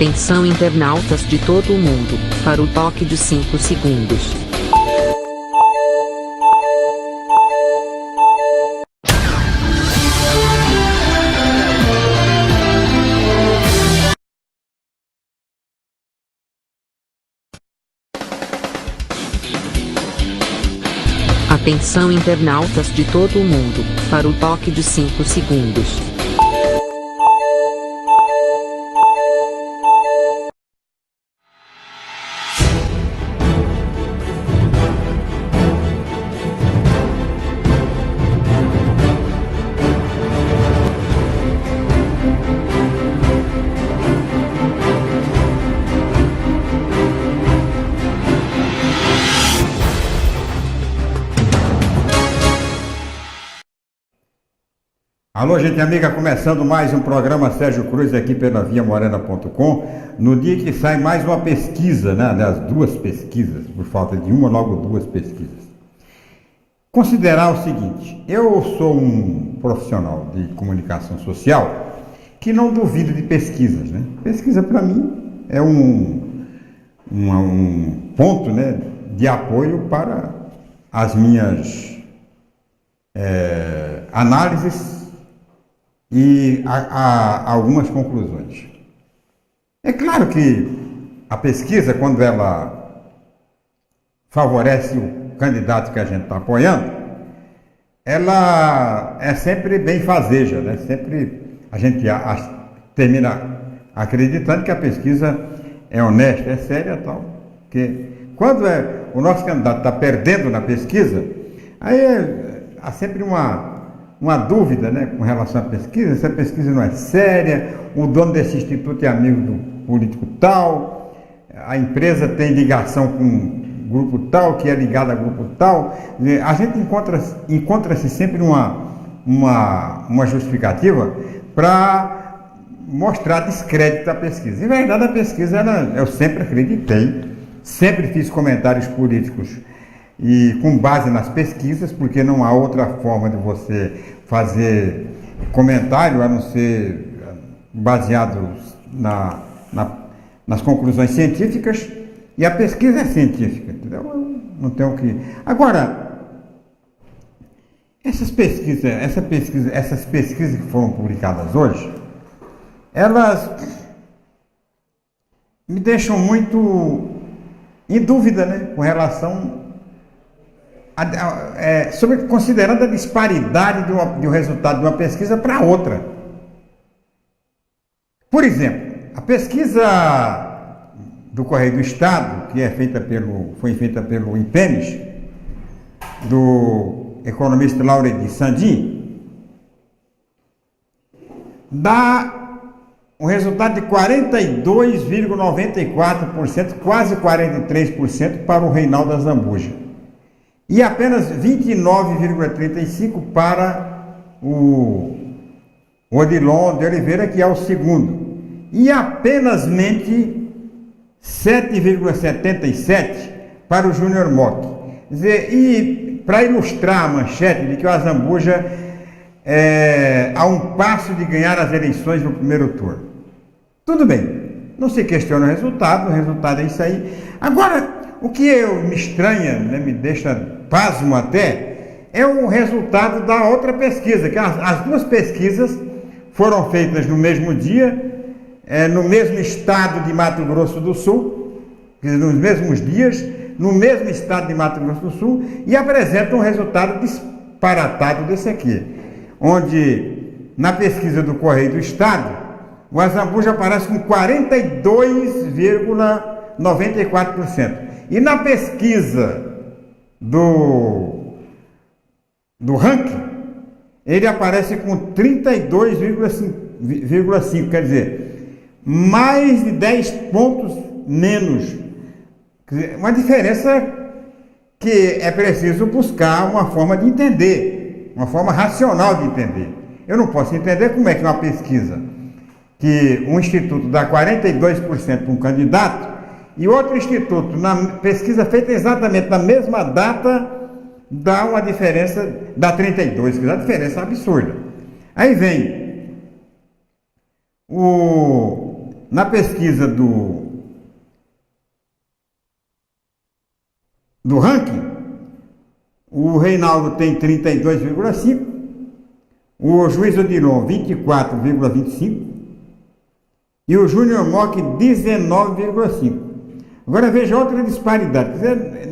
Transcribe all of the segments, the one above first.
Atenção internautas de todo o mundo, para o toque de 5 segundos. Atenção internautas de todo o mundo, para o toque de 5 segundos. Alô, gente amiga, começando mais um programa Sérgio Cruz aqui pela viamorena.com, no dia que sai mais uma pesquisa, né, das duas pesquisas, por falta de uma, logo duas pesquisas. Considerar o seguinte, eu sou um profissional de comunicação social que não duvido de pesquisas, né? Pesquisa para mim é um ponto, né, de apoio para as minhas análises e algumas conclusões. É claro que a pesquisa, quando ela favorece o candidato que a gente está apoiando, ela é sempre benfazeja, né? Sempre a gente termina acreditando que a pesquisa é honesta, é séria e tal. Porque quando o nosso candidato está perdendo na pesquisa, aí há sempre uma dúvida, né, com relação à pesquisa, se a pesquisa não é séria, o dono desse instituto é amigo do político tal, a empresa tem ligação com grupo tal, que é ligado a grupo tal. A gente encontra-se sempre uma justificativa para mostrar descrédito à pesquisa. Em verdade, a pesquisa, eu sempre acreditei, sempre fiz comentários políticos e com base nas pesquisas, porque não há outra forma de você fazer comentário a não ser baseado nas conclusões científicas, e a pesquisa é científica, entendeu? Eu não tenho que... Agora, essas pesquisas que foram publicadas hoje, elas me deixam muito em dúvida, né, com relação considerando a disparidade de um resultado de uma pesquisa para outra. Por exemplo, a pesquisa do Correio do Estado, que foi feita pelo IPEMES, do economista Lauredi Sandin, dá um resultado de 42,94%, quase 43% para o Reinaldo Azambuja. E apenas 29,35% para o Odilon de Oliveira, que é o segundo. E apenas 7,77% para o Júnior Mock. Quer dizer, e para ilustrar a manchete de que o Azambuja a um passo de ganhar as eleições no primeiro turno. Tudo bem, não se questiona o resultado é isso aí. Agora, o que me estranha, né, me deixa pasmo até, é o resultado da outra pesquisa, que as duas pesquisas foram feitas no mesmo dia, no mesmo estado de Mato Grosso do Sul, nos mesmos dias, no mesmo estado de Mato Grosso do Sul, e apresentam um resultado disparatado desse aqui, onde na pesquisa do Correio do Estado, o Azambuja aparece com 42,94%. E na pesquisa do ranking, ele aparece com 32,5%, quer dizer, mais de 10 pontos menos. Quer dizer, uma diferença que é preciso buscar uma forma de entender, uma forma racional de entender. Eu não posso entender como é que uma pesquisa, que um instituto dá 42% para um candidato, e outro instituto, na pesquisa feita exatamente na mesma data, dá uma diferença, dá 32, que dá uma diferença absurda. Aí vem Na pesquisa do ranking, o Reinaldo tem 32,5, o Juiz Odilon 24,25 e o Júnior Mock 19,5. Agora veja outra disparidade.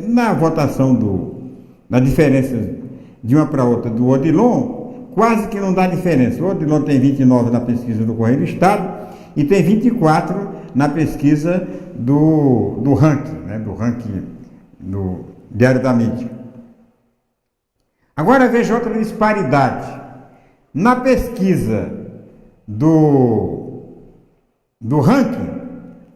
Na votação na diferença de uma para outra do Odilon, quase que não dá diferença. O Odilon tem 29 na pesquisa do Correio do Estado e tem 24 na pesquisa do ranking, né? Do ranking do Diário da Mídia. Agora veja outra disparidade. Na pesquisa do ranking,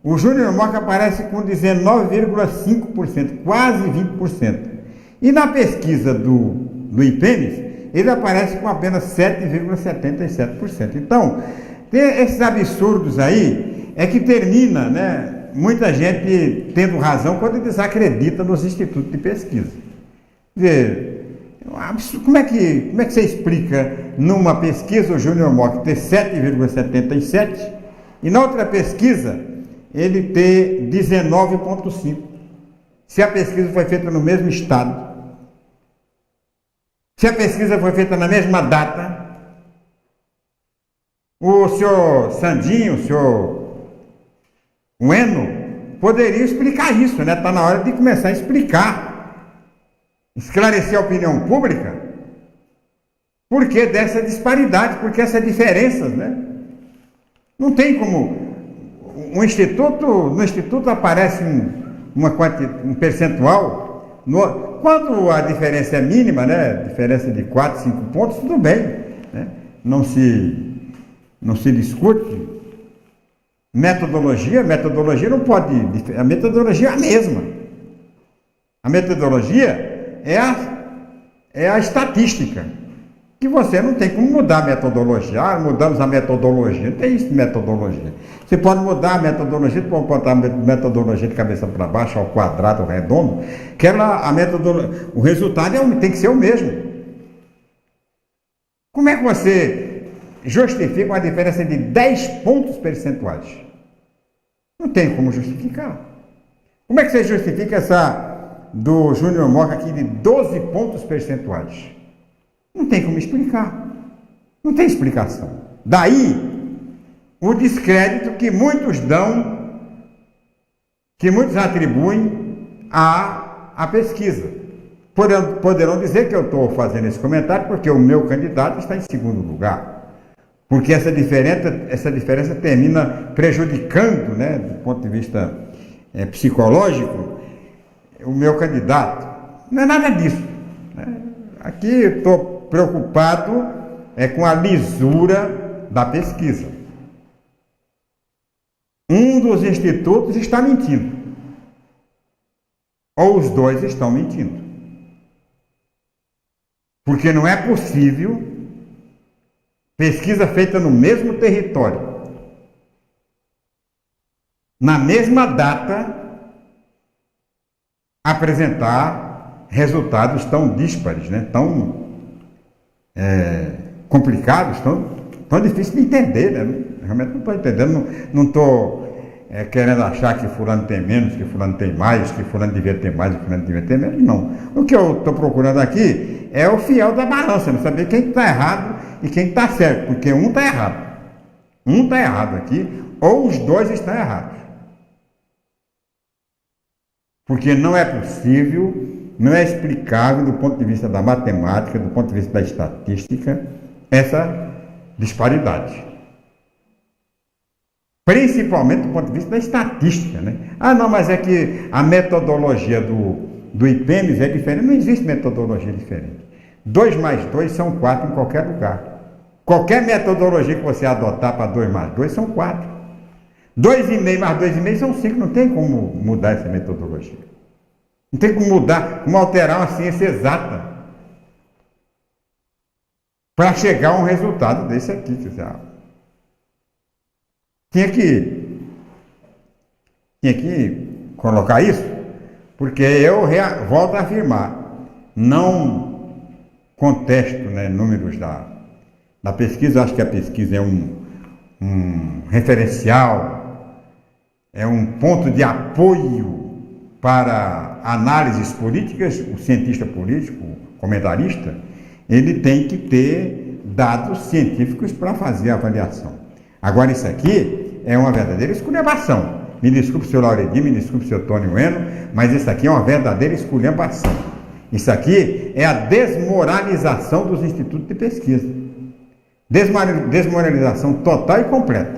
o Júnior Mock aparece com 19,5%, quase 20%. E na pesquisa do IPEMES, ele aparece com apenas 7,77%. Então, tem esses absurdos aí, é que termina, né, muita gente tendo razão quando desacredita nos institutos de pesquisa. Quer dizer, como é que você explica numa pesquisa o Júnior Mock ter 7,77% e na outra pesquisa ele ter 19,5%? Se a pesquisa foi feita no mesmo estado, se a pesquisa foi feita na mesma data, o senhor Sandinho, o senhor Ueno, poderia explicar isso, né? Está na hora de começar a explicar, esclarecer a opinião pública, por que dessa disparidade, por que essas diferenças, né? Não tem como. No instituto aparece um percentual, quando a diferença é mínima, né? Diferença de 4, 5 pontos, tudo bem, né? Não se discute. Metodologia não pode. A metodologia é a mesma. A metodologia é a estatística. Que você não tem como mudar a metodologia. Ah, mudamos a metodologia. Não tem isso de metodologia. Você pode mudar a metodologia, pode botar a metodologia de cabeça para baixo, ao quadrado, ao redondo, que o resultado tem que ser o mesmo. Como é que você justifica uma diferença de 10 pontos percentuais? Não tem como justificar. Como é que você justifica essa do Júnior Mock aqui de 12 pontos percentuais? Não tem como explicar. Não tem explicação. Daí o descrédito que muitos dão, que muitos atribuem à pesquisa. Poderão dizer que eu estou fazendo esse comentário porque o meu candidato está em segundo lugar. Porque essa diferença termina prejudicando, né, do ponto de vista psicológico, o meu candidato. Não é nada disso. Né? Aqui eu estou preocupado com a lisura da pesquisa. Um dos institutos está mentindo. Ou os dois estão mentindo. Porque não é possível pesquisa feita no mesmo território, na mesma data, apresentar resultados tão díspares, né? Tão complicados, tão difíceis de entender, né? Realmente não estou entendendo, não estou querendo achar que fulano tem menos, que fulano tem mais, que fulano devia ter mais, que fulano devia ter menos, não. O que eu estou procurando aqui é o fiel da balança, né? Saber quem está errado e quem está certo, porque um está errado. Um está errado aqui, ou os dois estão errados. Porque não é possível, não é explicável do ponto de vista da matemática, do ponto de vista da estatística, essa disparidade. Principalmente do ponto de vista da estatística, né? Ah, não, mas é que a metodologia do IPEMES é diferente. Não existe metodologia diferente. 2 mais 2 são 4 em qualquer lugar. Qualquer metodologia que você adotar para 2 mais 2 são 4. 2,5 mais 2,5 são 5. Não tem como mudar essa metodologia. Não tem como mudar, como alterar uma ciência exata para chegar a um resultado desse aqui. Quer dizer, tinha que colocar isso, porque eu volto a afirmar, não contesto, né, números da pesquisa. Acho que a pesquisa é um referencial é um ponto de apoio para análises políticas, o cientista político, o comentarista, ele tem que ter dados científicos para fazer a avaliação. Agora, isso aqui é uma verdadeira esculhambação. Me desculpe, seu Lauredinho, me desculpe, seu Tony Bueno, mas isso aqui é uma verdadeira esculhambação. Isso aqui é a desmoralização dos institutos de pesquisa. Desmoralização total e completa.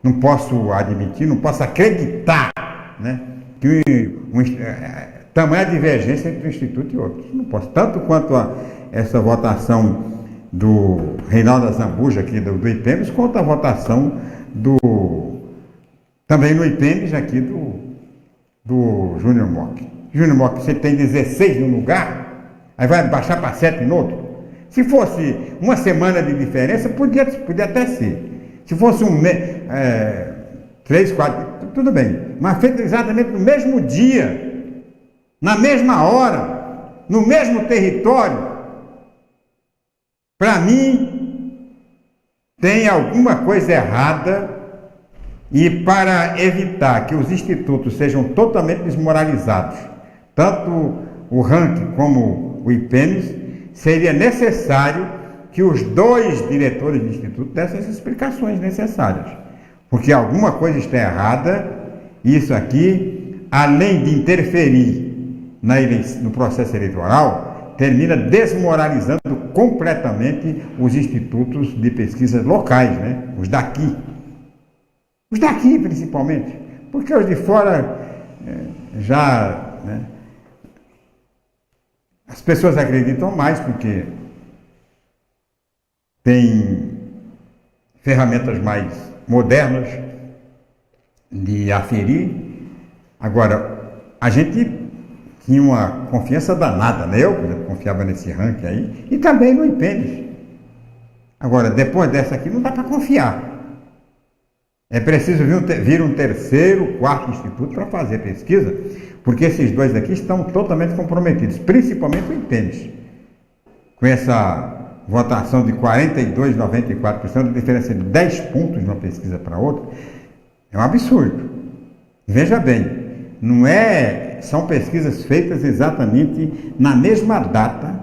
Não posso admitir, não posso acreditar, né, que tamanha divergência entre um instituto e outro. Não posso. Tanto quanto essa votação do Reinaldo Azambuja, aqui do IPEMES, quanto a votação também no IPEMES, aqui do Júnior Mock. Júnior Mock, você tem 16 num lugar, aí vai baixar para 7 no outro. Se fosse uma semana de diferença, podia até ser. Se fosse 3, 4, tudo bem. Mas feito exatamente no mesmo dia, na mesma hora, no mesmo território, para mim, tem alguma coisa errada. E para evitar que os institutos sejam totalmente desmoralizados, tanto o ranking como o IPEMES, seria necessário que os 2 diretores do instituto dessem as explicações necessárias. Porque alguma coisa está errada, e isso aqui, além de interferir no processo eleitoral, termina desmoralizando completamente os institutos de pesquisa locais, né? Os daqui. Os daqui, principalmente, porque os de fora já, né, as pessoas acreditam mais porque tem ferramentas mais modernas de aferir. Agora, a gente tinha uma confiança danada, né? Eu, por exemplo, confiava nesse ranking aí, e também no IPEMES. Agora, depois dessa aqui, não dá para confiar. É preciso vir um terceiro, quarto instituto para fazer pesquisa, porque esses 2 aqui estão totalmente comprometidos, principalmente o IPEMES. Com essa votação de 42%, 94%, a diferença de 10 pontos de uma pesquisa para outra, é um absurdo. Veja bem, são pesquisas feitas exatamente na mesma data.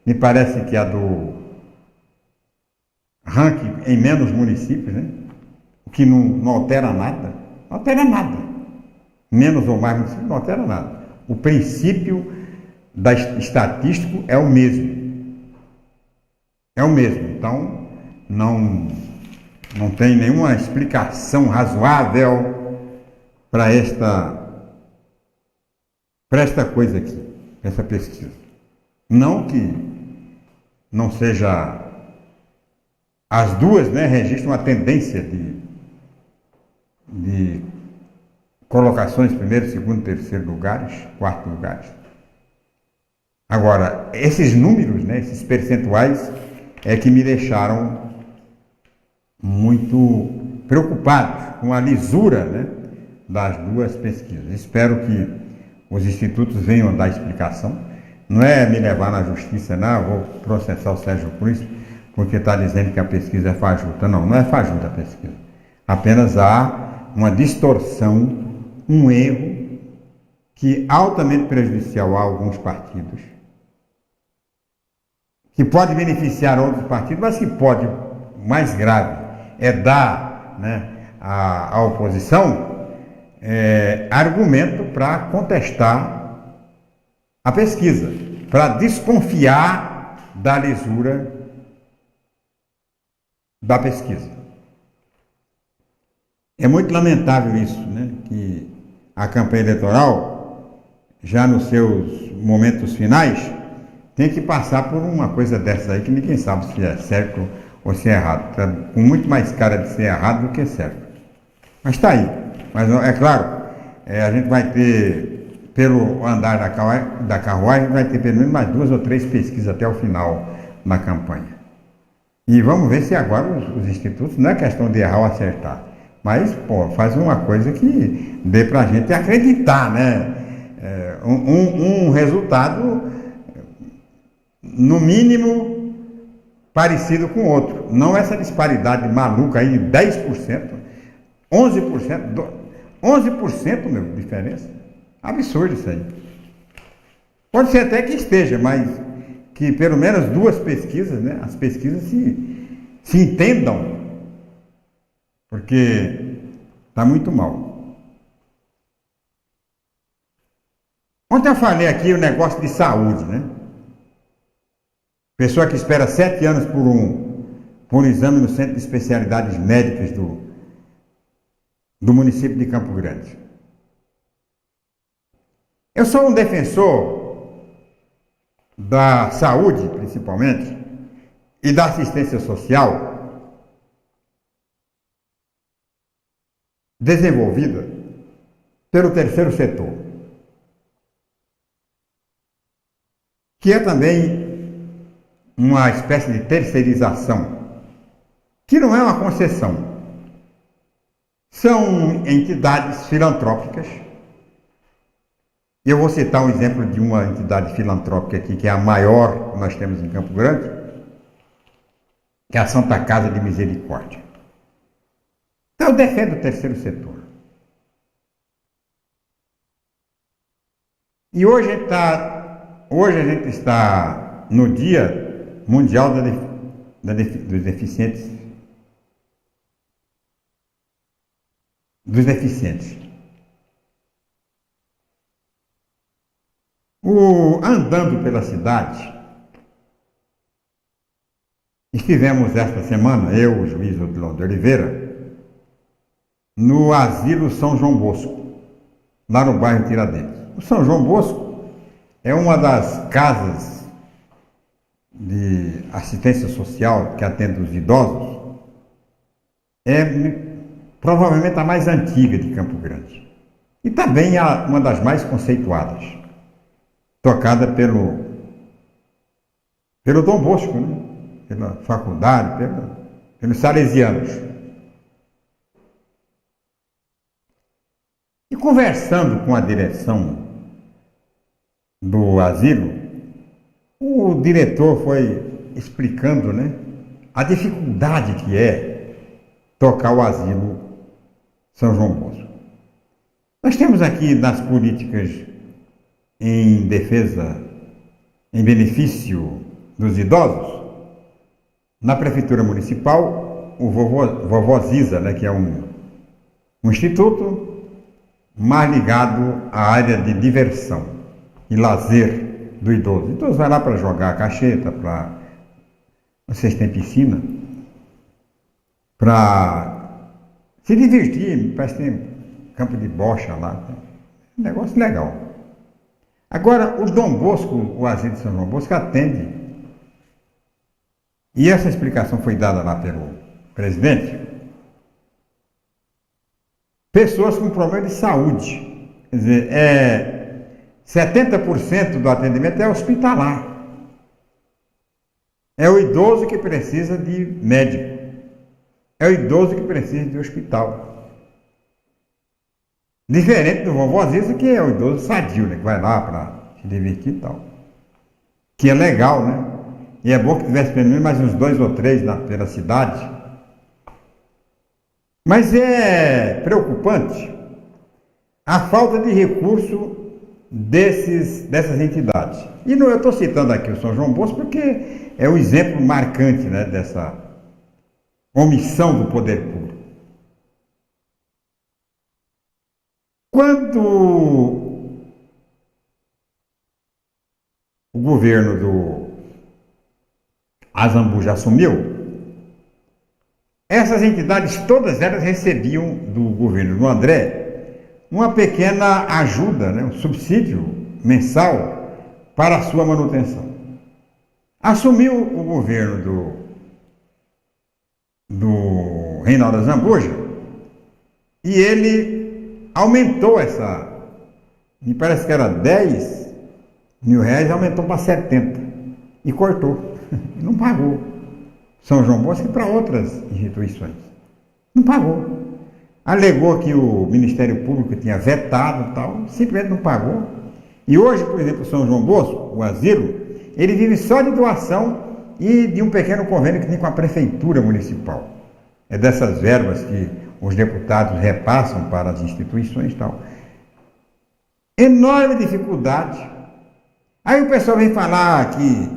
Me parece que a do ranking em menos municípios, né? O que não altera nada. Não altera nada. Menos ou mais municípios não altera nada. O princípio estatístico é o mesmo. É o mesmo. Então, não tem nenhuma explicação razoável para esta coisa aqui, essa pesquisa. Não que não seja... As duas, né, registram uma tendência de colocações, primeiro, segundo, terceiro lugares, quarto lugares. Agora, esses números, né, esses percentuais, é que me deixaram muito preocupados com a lisura, né, das duas pesquisas. Espero que os institutos venham dar explicação. Não é me levar na justiça, não, vou processar o Sérgio Cruz, porque está dizendo que a pesquisa é fajuta. Não é fajuta a pesquisa. Apenas há uma distorção, um erro, que é altamente prejudicial a alguns partidos, que pode beneficiar outros partidos, mas que pode, o mais grave, é dar, né, à oposição argumento para contestar a pesquisa, para desconfiar da lisura da pesquisa. É muito lamentável isso, né? Que a campanha eleitoral, já nos seus momentos finais, tem que passar por uma coisa dessa aí que ninguém sabe se é certo ou se é errado. Tá com muito mais cara de ser errado do que certo. Mas está aí. Mas é claro, a gente vai ter, pelo andar da carruagem, vai ter pelo menos mais 2 ou 3 pesquisas até o final da campanha. E vamos ver se agora os institutos, não é questão de errar ou acertar, mas, faz uma coisa que dê para a gente acreditar, né? Um resultado, no mínimo, parecido com o outro. não essa disparidade maluca aí de 10%, 11%, 11%, meu, diferença. Absurdo isso aí. Pode ser até que esteja, mas que pelo menos duas pesquisas, né? As pesquisas se entendam, porque está muito mal. Ontem eu falei aqui o negócio de saúde, né? Pessoa que espera 7 anos por um exame no Centro de Especialidades Médicas do município de Campo Grande. Eu sou um defensor da saúde, principalmente, e da assistência social desenvolvida pelo terceiro setor, que é também uma espécie de terceirização, que não é uma concessão. São entidades filantrópicas. Eu vou citar um exemplo de uma entidade filantrópica aqui, que é a maior que nós temos em Campo Grande, que é a Santa Casa de Misericórdia. Então eu defendo o terceiro setor. E hoje a gente está no Dia Mundial dos Deficientes. Andando pela cidade, estivemos esta semana, eu, o juiz Odilon de Oliveira, no Asilo São João Bosco, lá no bairro Tiradentes. O São João Bosco é uma das casas de assistência social que atende os idosos, é provavelmente a mais antiga de Campo Grande. E também uma das mais conceituadas, tocada pelo Dom Bosco, né? Pela faculdade, pelos salesianos. E conversando com a direção do asilo, o diretor foi explicando, né, a dificuldade que é tocar o asilo São João Bosco. Nós temos aqui nas políticas em defesa, em benefício dos idosos, na Prefeitura Municipal, o Vovó Ziza, né, que é um instituto mais ligado à área de diversão e lazer do idoso. O idoso vai lá para jogar a cacheta, para... Vocês têm piscina? Para se divertir, parece que tem campo de bocha lá. Um negócio legal. Agora, o Dom Bosco, o asilo de São João Bosco, atende. E essa explicação foi dada lá pelo presidente. Pessoas com problema de saúde. Quer dizer, 70% do atendimento é hospitalar. É o idoso que precisa de médico. É o idoso que precisa de hospital. Diferente do vovó Ziza, que é o idoso sadio, né? Que vai lá para se divertir e tal. Que é legal, né? E é bom que tivesse pelo menos mais uns 2 ou 3 pela cidade. Mas é preocupante a falta de recurso dessas entidades. E eu estou citando aqui o São João Bosco porque é o exemplo marcante, né, dessa omissão do poder público. Quando o governo do Azambuja assumiu, essas entidades, todas elas recebiam do governo do André uma pequena ajuda, né, um subsídio mensal para a sua manutenção. Assumiu o governo do Reinaldo Azambuja e ele aumentou me parece que era 10 mil reais, aumentou para 70 e cortou, não pagou. São João Bosco e para outras instituições. Não pagou. Alegou que o Ministério Público tinha vetado e tal, simplesmente não pagou. E hoje, por exemplo, São João Bosco, o asilo, ele vive só de doação e de um pequeno convênio que tem com a Prefeitura Municipal. É dessas verbas que os deputados repassam para as instituições e tal. Enorme dificuldade. Aí o pessoal vem falar que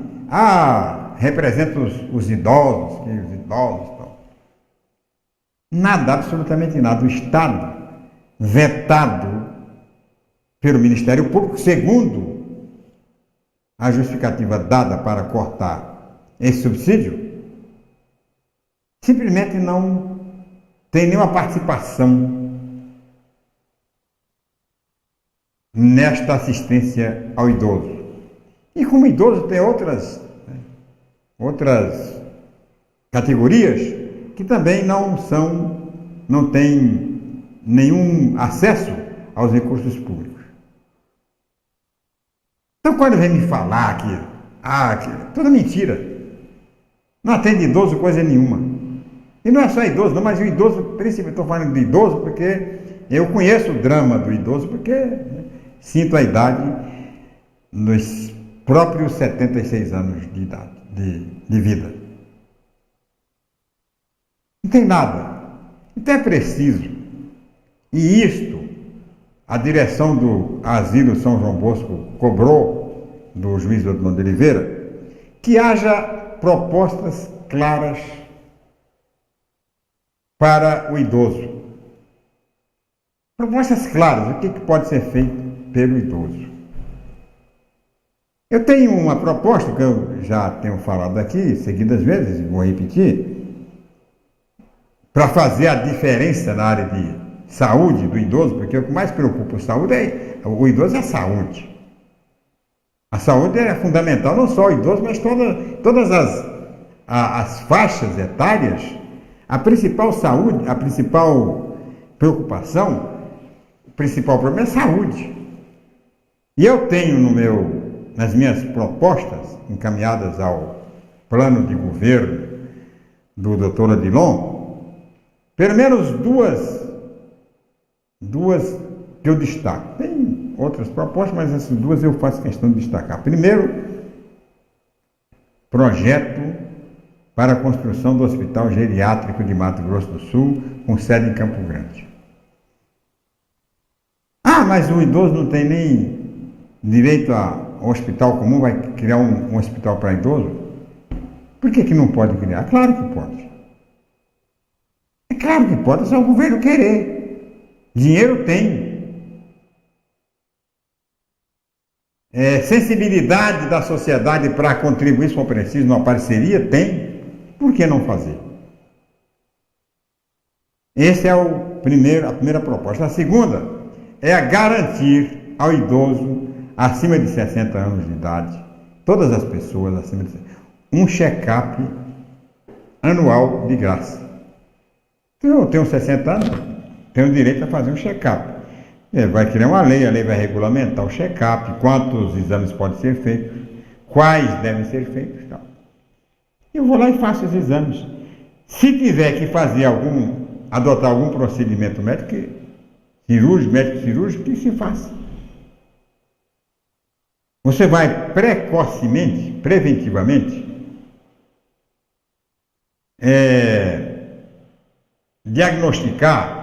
representa os idosos, que os idosos e tal. Nada, absolutamente nada. O Estado, vetado pelo Ministério Público, segundo a justificativa dada para cortar esse subsídio, simplesmente não tem nenhuma participação nesta assistência ao idoso. E como idoso tem outras categorias que também não têm nenhum acesso aos recursos públicos. Então quando vem me falar que toda mentira, não atende idoso coisa nenhuma. E não é só idoso, não, mas o idoso, principalmente estou falando de idoso porque eu conheço o drama do idoso, porque sinto a idade nos próprios 76 anos de idade, de vida. Não tem nada. Então é preciso, e isto a direção do Asilo São João Bosco cobrou do juiz Odilon de Oliveira, que haja propostas claras para o idoso. Propostas claras, o que pode ser feito pelo idoso. Eu tenho uma proposta que eu já tenho falado aqui seguidas vezes, e vou repetir, para fazer a diferença na área de saúde do idoso, porque o que mais preocupa o idoso é a saúde. A saúde é fundamental, não só o idoso, mas todas as faixas etárias. A principal saúde, a principal preocupação, o principal problema é a saúde. E eu tenho nas minhas propostas, encaminhadas ao plano de governo do Dr. Odilon, pelo menos duas que eu destaco. Tem outras propostas, mas essas duas eu faço questão de destacar. Primeiro, projeto para a construção do Hospital Geriátrico de Mato Grosso do Sul, com sede em Campo Grande. Mas o idoso não tem nem direito a um hospital comum, vai criar um hospital para idoso? Por que não pode criar? Claro que pode. É claro que pode, é só o governo querer. Dinheiro tem. Sensibilidade da sociedade para contribuir, se for preciso, numa parceria, tem. Por que não fazer? Essa é a primeira proposta. A segunda é garantir ao idoso acima de 60 anos de idade, todas as pessoas acima de 60, um check-up anual de graça. Então, eu tenho 60 anos, tenho direito a fazer um check-up. Vai criar uma lei, a lei vai regulamentar o check-up, quantos exames podem ser feitos, quais devem ser feitos e tal. Eu vou lá e faço os exames. Se tiver que adotar algum procedimento médico cirúrgico, que se faça. Você vai preventivamente, diagnosticar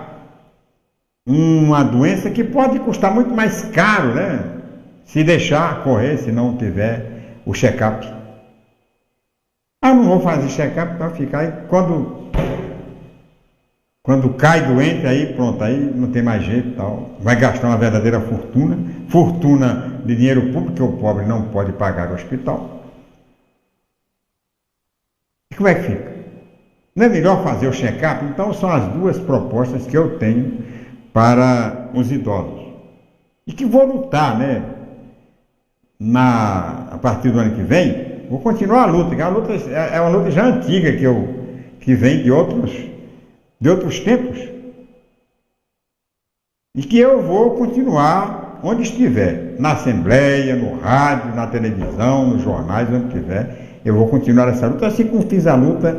uma doença que pode custar muito mais caro, né? Se deixar correr, se não tiver o check-up. Não vou fazer check-up para ficar aí. Quando cai doente, aí pronto, aí não tem mais jeito e tal. Vai gastar uma verdadeira fortuna de dinheiro público, que o pobre não pode pagar o hospital. E como é que fica? Não é melhor fazer o check-up? Então são as duas propostas que eu tenho para os idosos. E que vou lutar, né? A partir do ano que vem, vou continuar a luta, que é uma luta já antiga que vem de outros tempos, e que eu vou continuar onde estiver, na Assembleia, no rádio, na televisão, nos jornais, onde estiver, eu vou continuar essa luta, assim como fiz a luta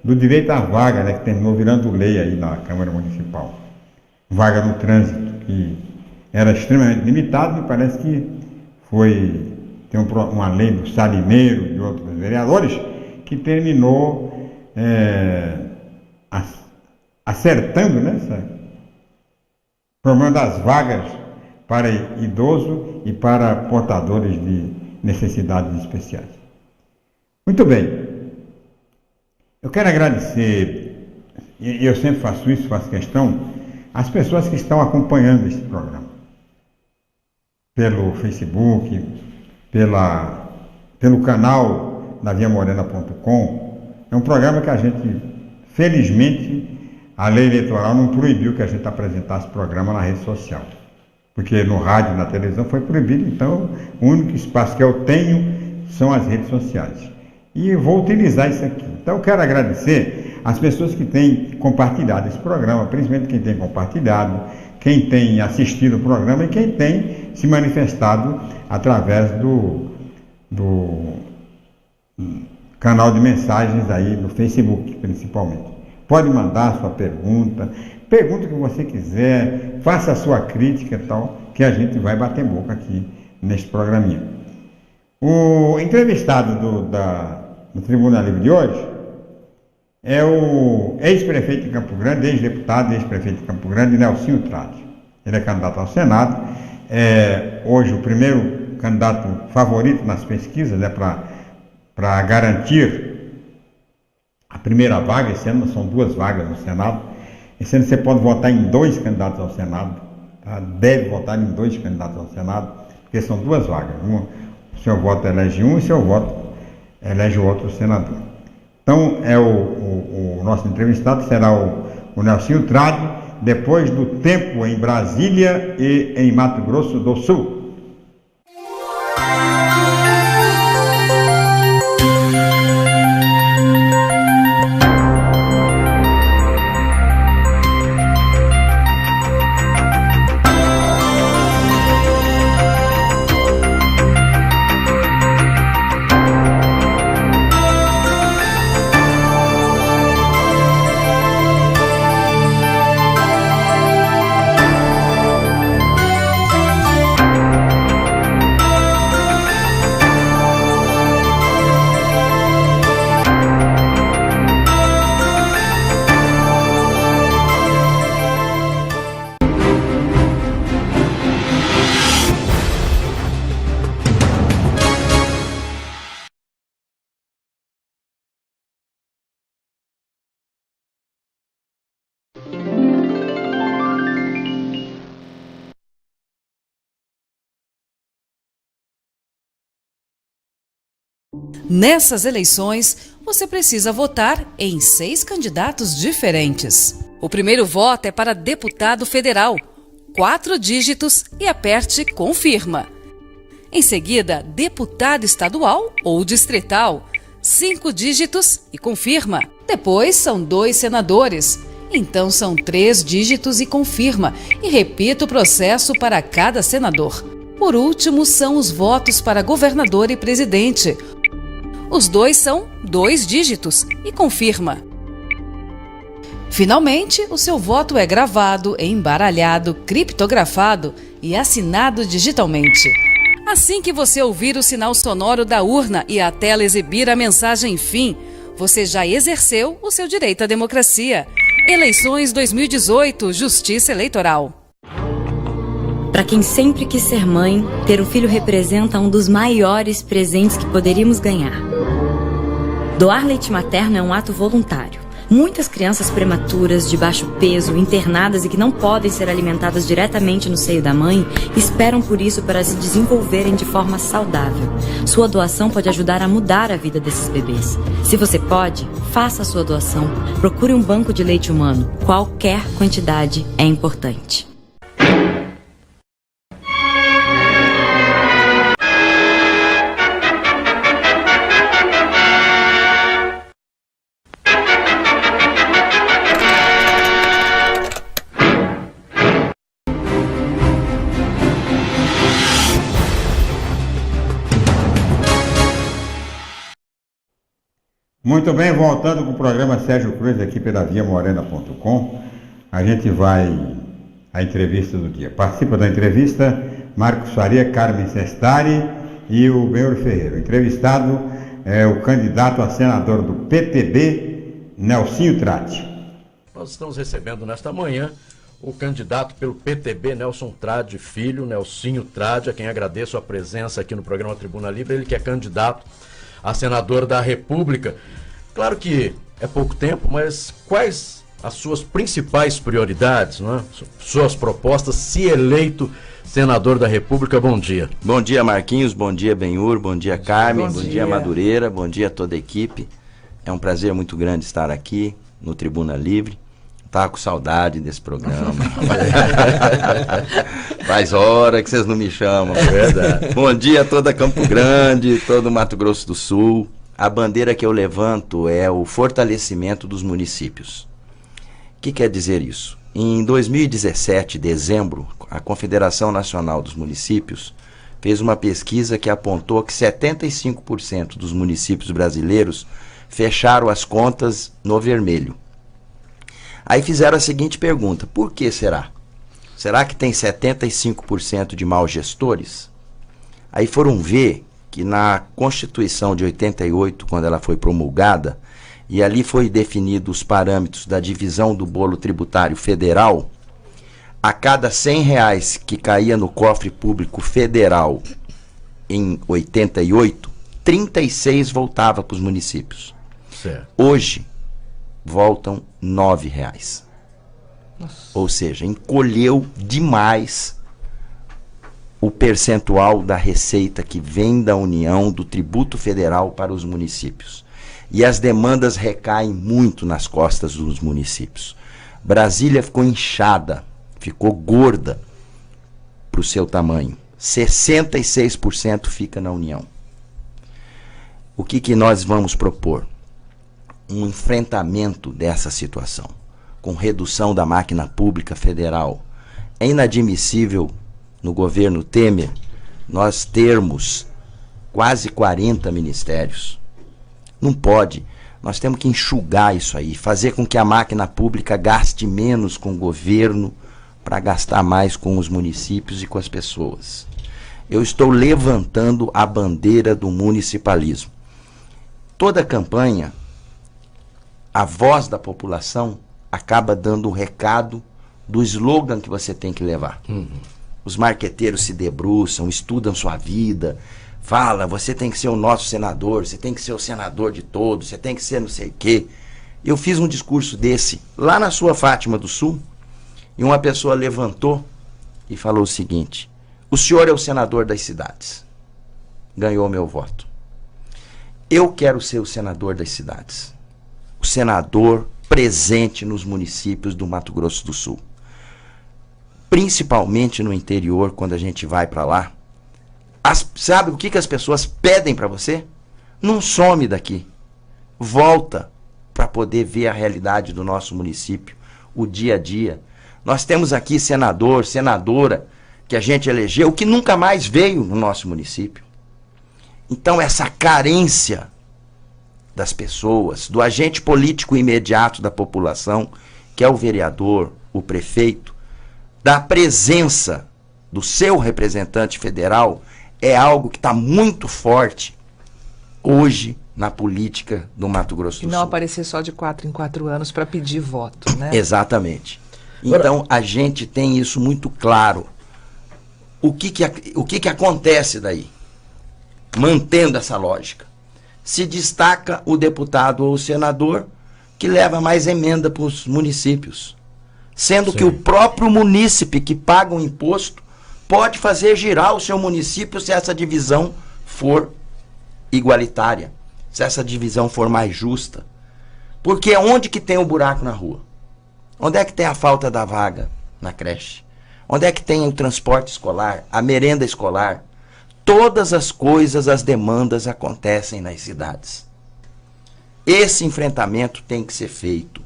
do direito à vaga, né, que terminou virando lei aí na Câmara Municipal. Vaga no trânsito, que era extremamente limitado, me parece que tem uma lei do Salimeiro e de outros vereadores, que terminou acertando, né, o problema das vagas para idoso e para portadores de necessidades especiais. Muito bem. Eu quero agradecer, e eu sempre faço isso, faço questão, às pessoas que estão acompanhando esse programa. Pelo Facebook, pelo canal naviamorena.com. É um programa que a gente, felizmente, a lei eleitoral não proibiu que a gente apresentasse programa na rede social. Porque no rádio e na televisão foi proibido, então o único espaço que eu tenho são as redes sociais. E eu vou utilizar isso aqui. Então eu quero agradecer às pessoas que têm compartilhado esse programa, principalmente quem tem compartilhado, quem tem assistido o programa e quem tem se manifestado através do canal de mensagens aí no Facebook, principalmente. Pode mandar sua pergunta o que você quiser, faça a sua crítica e tal, que a gente vai bater boca aqui neste programinha. O entrevistado do Tribuna Livre de hoje é o ex-prefeito de Campo Grande, ex-deputado, ex-prefeito de Campo Grande, Nelsinho Trade. Ele é candidato ao Senado, é hoje o primeiro candidato favorito nas pesquisas, né, para garantir a primeira vaga. Esse ano são 2 vagas no Senado. Esse ano você pode votar em 2 candidatos ao Senado, tá? Deve votar em 2 candidatos ao Senado, porque são 2 vagas. O seu voto elege um e o seu voto elege o outro senador. Então, o nosso entrevistado será o Nelsinho Trade, depois do tempo em Brasília e em Mato Grosso do Sul. Nessas eleições, você precisa votar em 6 candidatos diferentes. O primeiro voto é para deputado federal, 4 dígitos e aperte Confirma. Em seguida, deputado estadual ou distrital, 5 dígitos e confirma. Depois são 2 senadores, então são 3 dígitos e confirma. E repita o processo para cada senador. Por último, são os votos para governador e presidente. Os 2 são 2 dígitos e confirma. Finalmente, o seu voto é gravado, embaralhado, criptografado e assinado digitalmente. Assim que você ouvir o sinal sonoro da urna e a tela exibir a mensagem fim, você já exerceu o seu direito à democracia. Eleições 2018, Justiça Eleitoral. Para quem sempre quis ser mãe, ter um filho representa um dos maiores presentes que poderíamos ganhar. Doar leite materno é um ato voluntário. Muitas crianças prematuras, de baixo peso, internadas e que não podem ser alimentadas diretamente no seio da mãe, esperam por isso para se desenvolverem de forma saudável. Sua doação pode ajudar a mudar a vida desses bebês. Se você pode, faça a sua doação. Procure um banco de leite humano. Qualquer quantidade é importante. Muito bem, voltando com o programa Sérgio Cruz aqui pela viamorena.com, a gente vai à entrevista do dia. Participa da entrevista Marcos Faria, Carmen Sestari e o Benhor Ferreira. O entrevistado é o candidato a senador do PTB, Nelsinho Trade. Nós estamos recebendo nesta manhã o candidato pelo PTB, Nelson Trade Filho, Nelsinho Trade, a quem agradeço a presença aqui no programa Tribuna Livre, ele que é candidato a senador da República. Claro que é pouco tempo, mas quais as suas principais prioridades, não é? Suas propostas, se eleito senador da República? Bom dia. Bom dia, Marquinhos, bom dia, Benhur, bom dia, Carmen, bom dia, Madureira, bom dia a toda a equipe. É um prazer muito grande estar aqui no Tribuna Livre. Tava com saudade desse programa. Faz hora que vocês não me chamam. É verdade. Bom dia a toda Campo Grande, todo Mato Grosso do Sul. A bandeira que eu levanto é o fortalecimento dos municípios. O que quer dizer isso? Em 2017, dezembro, a Confederação Nacional dos Municípios fez uma pesquisa que apontou que 75% dos municípios brasileiros fecharam as contas no vermelho. Aí fizeram a seguinte pergunta: por que será? Será que tem 75% de maus gestores? Aí foram ver que na Constituição de 88, quando ela foi promulgada, e ali foi definido os parâmetros da divisão do bolo tributário federal, a cada R$100 que caía no cofre público federal em 88, 36 voltava para os municípios. Certo. Hoje, voltam R$9. Ou seja, encolheu demais o percentual da receita que vem da União, do tributo federal para os municípios. E as demandas recaem muito nas costas dos municípios. Brasília ficou inchada, ficou gorda para o seu tamanho. 66% fica na União. O que nós vamos propor? Um enfrentamento dessa situação, com redução da máquina pública federal. É inadmissível, no governo Temer, nós termos quase 40 ministérios. Não pode. Nós temos que enxugar isso aí, fazer com que a máquina pública gaste menos com o governo para gastar mais com os municípios e com as pessoas. Eu estou levantando a bandeira do municipalismo. Toda campanha, a voz da população acaba dando um recado do slogan que você tem que levar. Os marqueteiros se debruçam, estudam sua vida, fala, você tem que ser o nosso senador, você tem que ser o senador de todos, você tem que ser não sei o quê. Eu fiz um discurso desse lá na sua Fátima do Sul, e uma pessoa levantou e falou o seguinte: o senhor é o senador das cidades. Ganhou meu voto. Eu quero ser o senador das cidades. O senador presente nos municípios do Mato Grosso do Sul. Principalmente no interior, quando a gente vai para lá. Sabe o que as pessoas pedem para você? Não some daqui. Volta para poder ver a realidade do nosso município, o dia a dia. Nós temos aqui senador, senadora, que a gente elegeu, que nunca mais veio no nosso município. Então essa carência das pessoas, do agente político imediato da população, que é o vereador, o prefeito, da presença do seu representante federal, é algo que está muito forte hoje na política do Mato Grosso do Sul. E não aparecer só de 4 em 4 anos para pedir voto, né? Exatamente. Então a gente tem isso muito claro. O que acontece daí? Mantendo essa lógica. Se destaca o deputado ou o senador que leva mais emenda para os municípios. Sendo que o próprio munícipe que paga um imposto pode fazer girar o seu município se essa divisão for igualitária, se essa divisão for mais justa. Porque onde que tem o buraco na rua? Onde é que tem a falta da vaga na creche? Onde é que tem o transporte escolar, a merenda escolar? Todas as coisas, as demandas acontecem nas cidades. Esse enfrentamento tem que ser feito.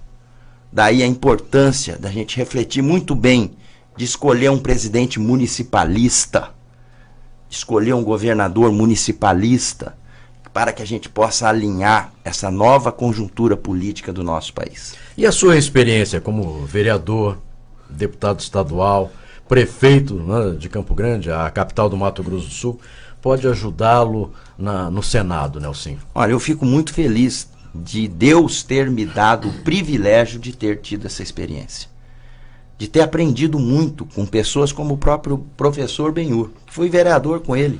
Daí a importância da gente refletir muito bem de escolher um presidente municipalista, escolher um governador municipalista, para que a gente possa alinhar essa nova conjuntura política do nosso país. E a sua experiência como vereador, deputado estadual, prefeito, né, de Campo Grande, a capital do Mato Grosso do Sul, pode ajudá-lo no Senado, Nelsinho? Olha, eu fico muito feliz de Deus ter me dado o privilégio de ter tido essa experiência. De ter aprendido muito com pessoas como o próprio professor Benhur. Fui vereador com ele.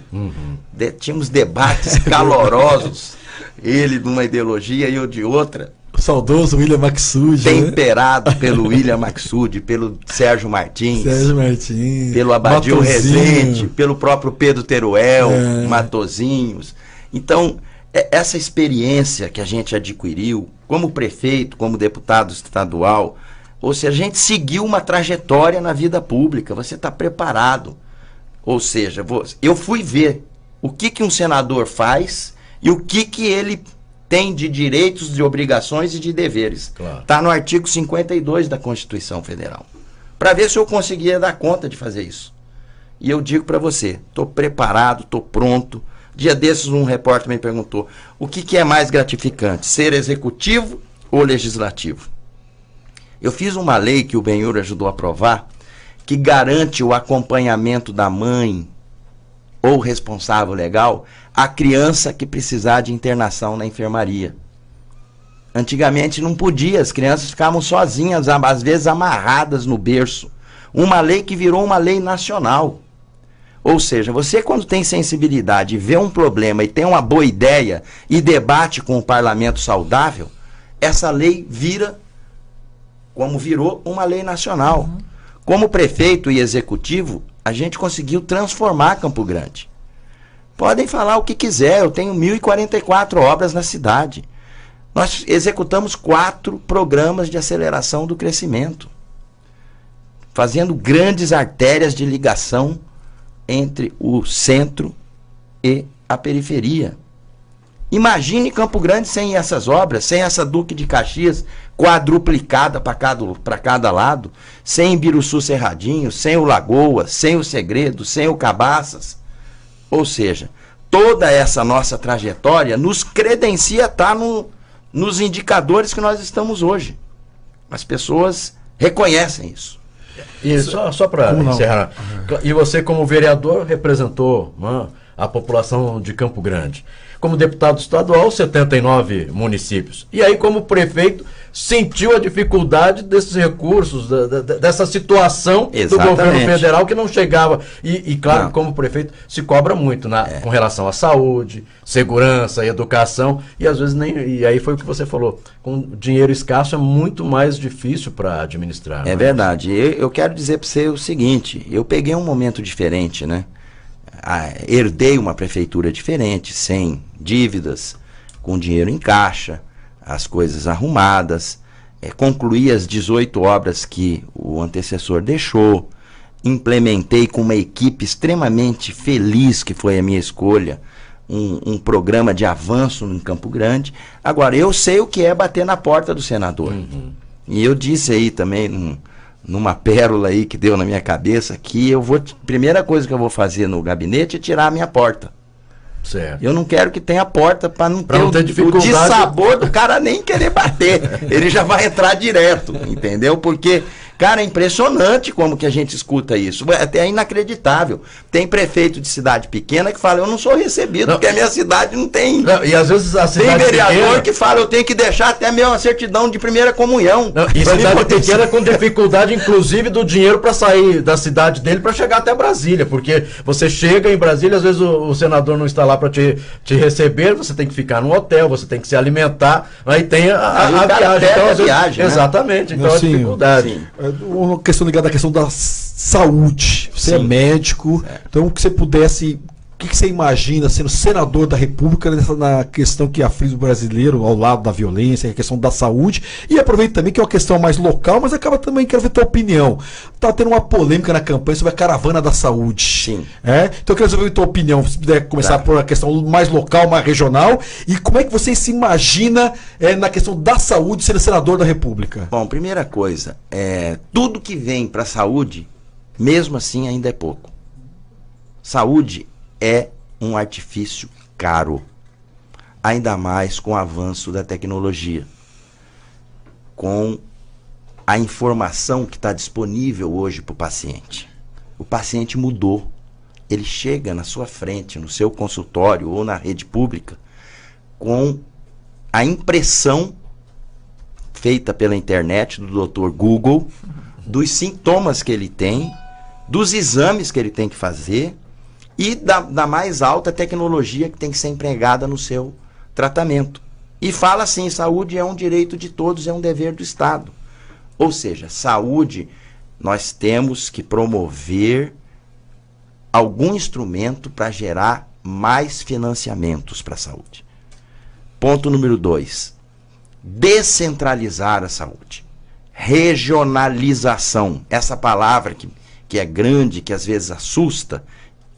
Tínhamos debates calorosos. Ele de uma ideologia e eu de outra. O saudoso William Maxud. Temperado pelo William Maxud, pelo Sérgio Martins. Pelo Abadio Rezende, pelo próprio Pedro Teruel, Matozinhos. Então, essa experiência que a gente adquiriu, como prefeito, como deputado estadual, ou seja, a gente seguiu uma trajetória na vida pública, você está preparado. Ou seja, eu fui ver o que um senador faz e o que ele tem de direitos, de obrigações e de deveres. Está no artigo 52 da Constituição Federal. Para ver se eu conseguia dar conta de fazer isso. E eu digo para você, estou preparado, estou pronto. Dia desses um repórter me perguntou, o que é mais gratificante, ser executivo ou legislativo? Eu fiz uma lei que o Benhur ajudou a aprovar, que garante o acompanhamento da mãe ou responsável legal a criança que precisar de internação na enfermaria. Antigamente não podia, as crianças ficavam sozinhas, às vezes amarradas no berço. Uma lei que virou uma lei nacional. Ou seja, você quando tem sensibilidade, vê um problema e tem uma boa ideia e debate com o parlamento saudável, essa lei vira, como virou, uma lei nacional. Como prefeito e executivo, a gente conseguiu transformar Campo Grande. Podem falar o que quiser, eu tenho 1.044 obras na cidade. Nós executamos 4 programas de aceleração do crescimento, fazendo grandes artérias de ligação entre o centro e a periferia. Imagine Campo Grande sem essas obras, sem essa Duque de Caxias quadruplicada para cada lado, sem Ibiruçu Cerradinho, sem o Lagoa, sem o Segredo, sem o Cabaças. Ou seja, toda essa nossa trajetória nos credencia estar nos indicadores que nós estamos hoje. As pessoas reconhecem isso. E só para encerrar, e você como vereador representou a população de Campo Grande. Como deputado estadual, 79 municípios. E aí como prefeito, sentiu a dificuldade desses recursos, dessa situação do governo federal que não chegava. E claro, como prefeito, se cobra muito com relação à saúde, segurança, educação, e às vezes e aí foi o que você falou, com dinheiro escasso é muito mais difícil para administrar. É verdade. Eu quero dizer para você o seguinte, eu peguei um momento diferente, né? Herdei uma prefeitura diferente, sem dívidas, com dinheiro em caixa, as coisas arrumadas, concluí as 18 obras que o antecessor deixou, implementei com uma equipe extremamente feliz, que foi a minha escolha, um programa de avanço em Campo Grande. Agora, eu sei o que é bater na porta do senador. E eu disse aí também, numa pérola aí que deu na minha cabeça, que primeira coisa que eu vou fazer no gabinete é tirar a minha porta. Certo. Eu não quero que tenha porta para não ter dificuldade. O dissabor do cara nem querer bater. Ele já vai entrar direto, entendeu? Porque, cara, é impressionante como que a gente escuta isso. É até inacreditável. Tem prefeito de cidade pequena que fala, eu não sou recebido, porque a minha cidade não tem. E às vezes a cidade tem vereador pequena que fala, eu tenho que deixar até a minha certidão de primeira comunhão. E cidade pequena com dificuldade, inclusive, do dinheiro para sair da cidade dele para chegar até Brasília. Porque você chega em Brasília, às vezes o senador não está lá para te receber, você tem que ficar no hotel, você tem que se alimentar, aí tem a viagem. Então, às vezes, né? Exatamente, então sim, a dificuldade. Sim. Uma questão ligada à questão da saúde. Você é médico, então que você pudesse... O que você imagina sendo senador da República na questão que aflige o brasileiro ao lado da violência, a questão da saúde, e aproveita também que é uma questão mais local, mas acaba também, quero ver tua opinião. Tá tendo uma polêmica na campanha sobre a caravana da saúde. Sim. Então eu quero saber a tua opinião, se puder começar por uma questão mais local, mais regional, e como é que você se imagina na questão da saúde sendo senador da República? Bom, primeira coisa, tudo que vem para a saúde, mesmo assim ainda é pouco. Saúde é um artifício caro, ainda mais com o avanço da tecnologia, com a informação que está disponível hoje para o paciente. O paciente mudou, ele chega na sua frente, no seu consultório ou na rede pública, com a impressão feita pela internet do Dr. Google, dos sintomas que ele tem, dos exames que ele tem que fazer e da mais alta tecnologia que tem que ser empregada no seu tratamento. E fala assim, saúde é um direito de todos, é um dever do Estado. Ou seja, saúde, nós temos que promover algum instrumento para gerar mais financiamentos para a saúde. Ponto número 2. Descentralizar a saúde. Regionalização. Essa palavra que é grande, que às vezes assusta,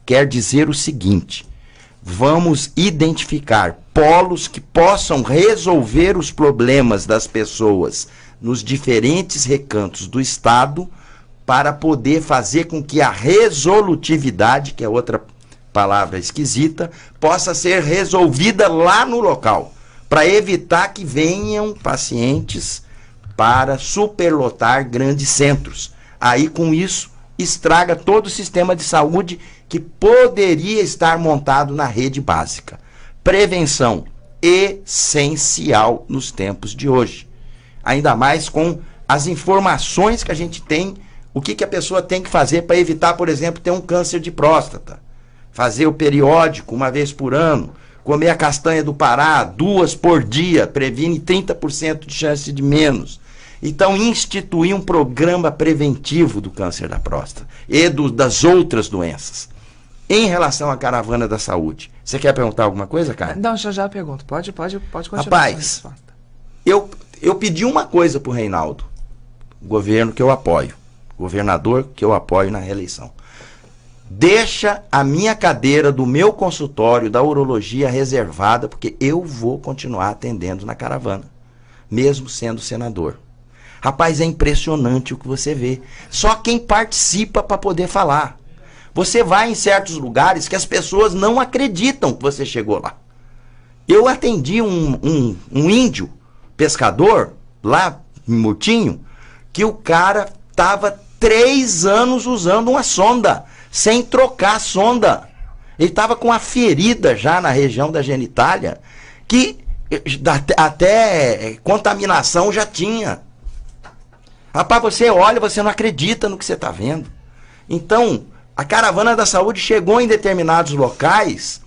quer dizer o seguinte: vamos identificar polos que possam resolver os problemas das pessoas nos diferentes recantos do Estado, para poder fazer com que a resolutividade, que é outra palavra esquisita, possa ser resolvida lá no local, para evitar que venham pacientes para superlotar grandes centros. Aí, com isso, estraga todo o sistema de saúde que poderia estar montado na rede básica. Prevenção, essencial nos tempos de hoje. Ainda mais com as informações que a gente tem, o que a pessoa tem que fazer para evitar, por exemplo, ter um câncer de próstata. Fazer o periódico uma vez por ano, comer a castanha do Pará 2 por dia, previne 30% de chance de menos. Então, instituir um programa preventivo do câncer da próstata e das outras doenças. Em relação à caravana da saúde, você quer perguntar alguma coisa, cara? Não, já pergunto. Pode continuar. Rapaz, eu pedi uma coisa pro Reinaldo, governo que eu apoio, governador que eu apoio na reeleição. Deixa a minha cadeira do meu consultório da urologia reservada, porque eu vou continuar atendendo na caravana, mesmo sendo senador. Rapaz, é impressionante o que você vê. Só quem participa para poder falar. Você vai em certos lugares que as pessoas não acreditam que você chegou lá. Eu atendi um índio pescador, lá em Murtinho, que o cara estava 3 anos usando uma sonda, sem trocar a sonda. Ele estava com uma ferida já na região da genitália, que até contaminação já tinha. Rapaz, você olha, você não acredita no que você está vendo. Então, a caravana da saúde chegou em determinados locais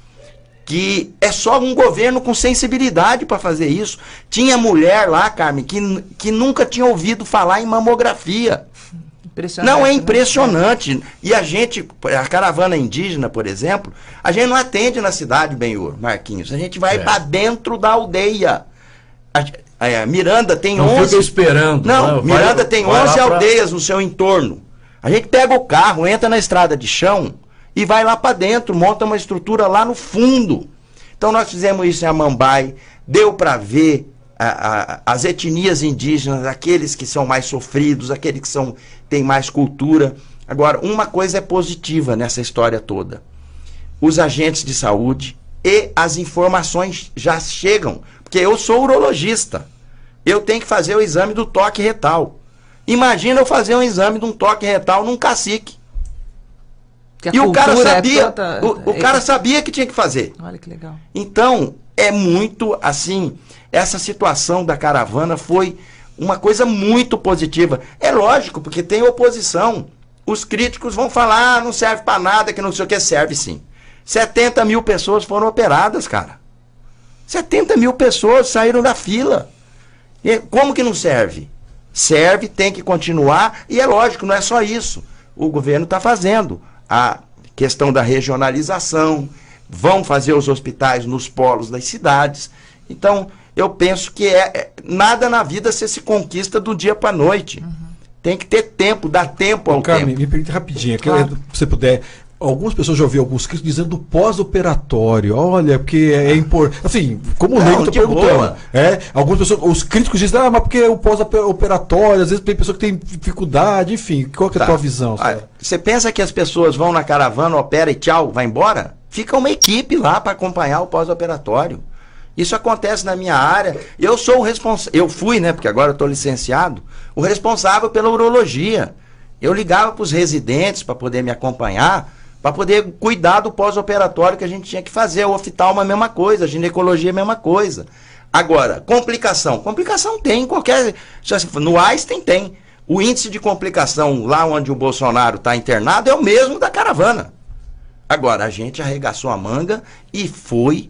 que é só um governo com sensibilidade para fazer isso. Tinha mulher lá, Carmen, que nunca tinha ouvido falar em mamografia. Não, é impressionante. Né? E a caravana indígena, por exemplo, a gente não atende na cidade, Benhur, Marquinhos. A gente vai para dentro da aldeia. Miranda tem 11... Fica esperando. Não, Miranda tem 11 aldeias no seu entorno. A gente pega o carro, entra na estrada de chão e vai lá para dentro, monta uma estrutura lá no fundo. Então nós fizemos isso em Amambai, deu para ver as etnias indígenas, aqueles que são mais sofridos, aqueles que têm mais cultura. Agora, uma coisa é positiva nessa história toda. Os agentes de saúde e as informações já chegam, porque eu sou urologista. Eu tenho que fazer o exame do toque retal. Imagina eu fazer um exame de um toque retal num cacique. E o cara sabia, o cara sabia que tinha que fazer. Olha que legal. Então, é muito assim, essa situação da caravana foi uma coisa muito positiva. É lógico, porque tem oposição. Os críticos vão falar, não serve para nada, que não sei o que, serve sim. 70 mil pessoas foram operadas, cara. 70 mil pessoas saíram da fila. E como que não serve? Serve, tem que continuar, e é lógico, não é só isso. O governo está fazendo a questão da regionalização, vão fazer os hospitais nos polos das cidades. Então, eu penso que nada na vida se conquista do dia para a noite. Tem que ter tempo, dar tempo ao Carmen, tempo. me permite rapidinho, Claro. se você puder. Algumas pessoas já ouviram alguns críticos dizendo do pós-operatório. Olha, porque é importante. Assim, como leigo, eu estou perguntando. Algumas pessoas, os críticos dizem, mas porque o pós-operatório, às vezes tem pessoa que tem dificuldade, enfim. Qual que é a tua visão? Você pensa que as pessoas vão na caravana, opera e tchau, vai embora? Fica uma equipe lá para acompanhar o pós-operatório. Isso acontece na minha área. Eu sou o responsável. Eu fui, né? Porque agora eu estou licenciado, o responsável pela urologia. Eu ligava para os residentes para poder me acompanhar, para poder cuidar do pós-operatório que a gente tinha que fazer. O oftalmo é a mesma coisa, a ginecologia é a mesma coisa. Agora, complicação. Complicação tem em qualquer... No Einstein tem. O índice de complicação lá onde o Bolsonaro está internado é o mesmo da caravana. Agora, a gente arregaçou a manga e foi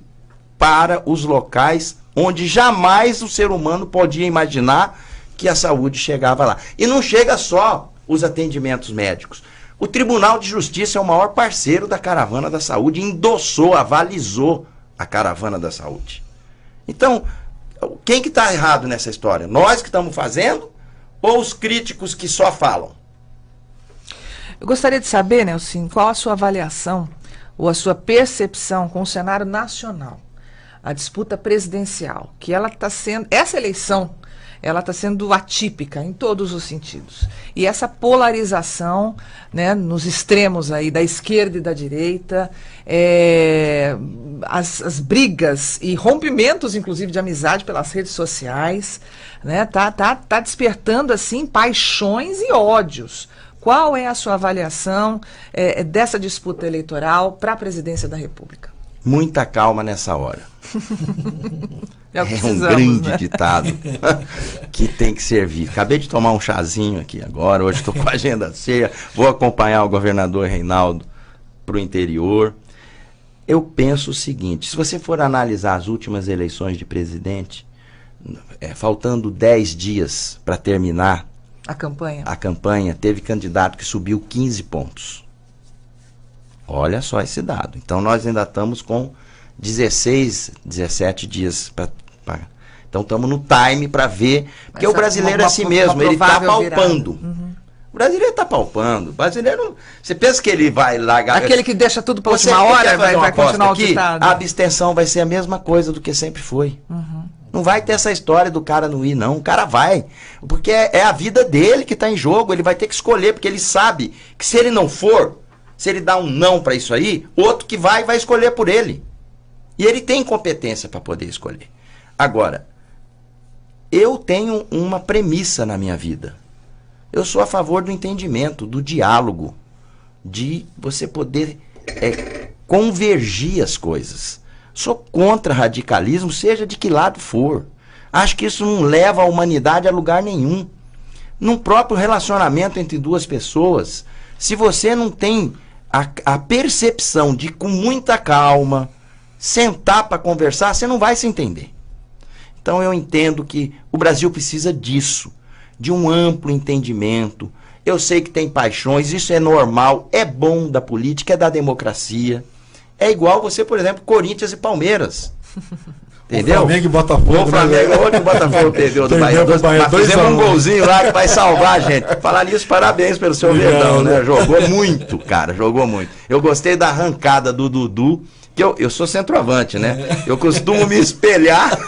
para os locais onde jamais o ser humano podia imaginar que a saúde chegava lá. E não chega só os atendimentos médicos. O Tribunal de Justiça é o maior parceiro da Caravana da Saúde, endossou, avalizou a Caravana da Saúde. Então, quem que está errado nessa história? Nós que estamos fazendo ou os críticos que só falam? Eu gostaria de saber, Nelson, qual a sua avaliação ou a sua percepção com o cenário nacional, a disputa presidencial, que ela está sendo, essa eleição, ela está sendo atípica em todos os sentidos. E essa polarização, né, nos extremos aí da esquerda e da direita, as brigas e rompimentos, inclusive, de amizade pelas redes sociais, né, tá despertando assim paixões e ódios. Qual é a sua avaliação dessa disputa eleitoral para a presidência da República? Muita calma nessa hora. É um grande ditado que tem que servir. Acabei de tomar um chazinho aqui agora, hoje estou com a agenda cheia, vou acompanhar o governador Reinaldo para o interior. Eu penso o seguinte, se você for analisar as últimas eleições de presidente, faltando 10 dias para terminar a campanha, teve candidato que subiu 15 pontos. Olha só esse dado. Então nós ainda estamos com 16, 17 dias para... Então estamos no time para ver, porque o brasileiro é assim mesmo, ele está palpando. Uhum. O brasileiro está palpando. O brasileiro, você pensa que ele vai largar... Aquele que deixa tudo para a última hora vai continuar o ditado. A abstenção vai ser a mesma coisa do que sempre foi. Uhum. Não vai ter essa história do cara não ir, não. O cara vai. Porque é a vida dele que está em jogo. Ele vai ter que escolher, porque ele sabe que se ele não for, se ele dá um não para isso aí, outro que vai escolher por ele. E ele tem competência para poder escolher. Agora, eu tenho uma premissa na minha vida. Eu sou a favor do entendimento, do diálogo, de você poder convergir as coisas. Sou contra radicalismo, seja de que lado for. Acho que isso não leva a humanidade a lugar nenhum. Num próprio relacionamento entre duas pessoas, se você não tem a percepção de, com muita calma, sentar para conversar, você não vai se entender. Então eu entendo que o Brasil precisa disso, de um amplo entendimento. Eu sei que tem paixões, isso é normal, é bom da política, é da democracia. É igual você, por exemplo, Corinthians e Palmeiras. Entendeu? O Flamengo e Botafogo. O Flamengo, onde o Botafogo perdeu do Bahia. Mas fizemos um golzinho lá que vai salvar a gente. Falar nisso, parabéns pelo seu Verdão, né? Jogou muito, cara, jogou muito. Eu gostei da arrancada do Dudu, que eu sou centroavante, né? Eu costumo me espelhar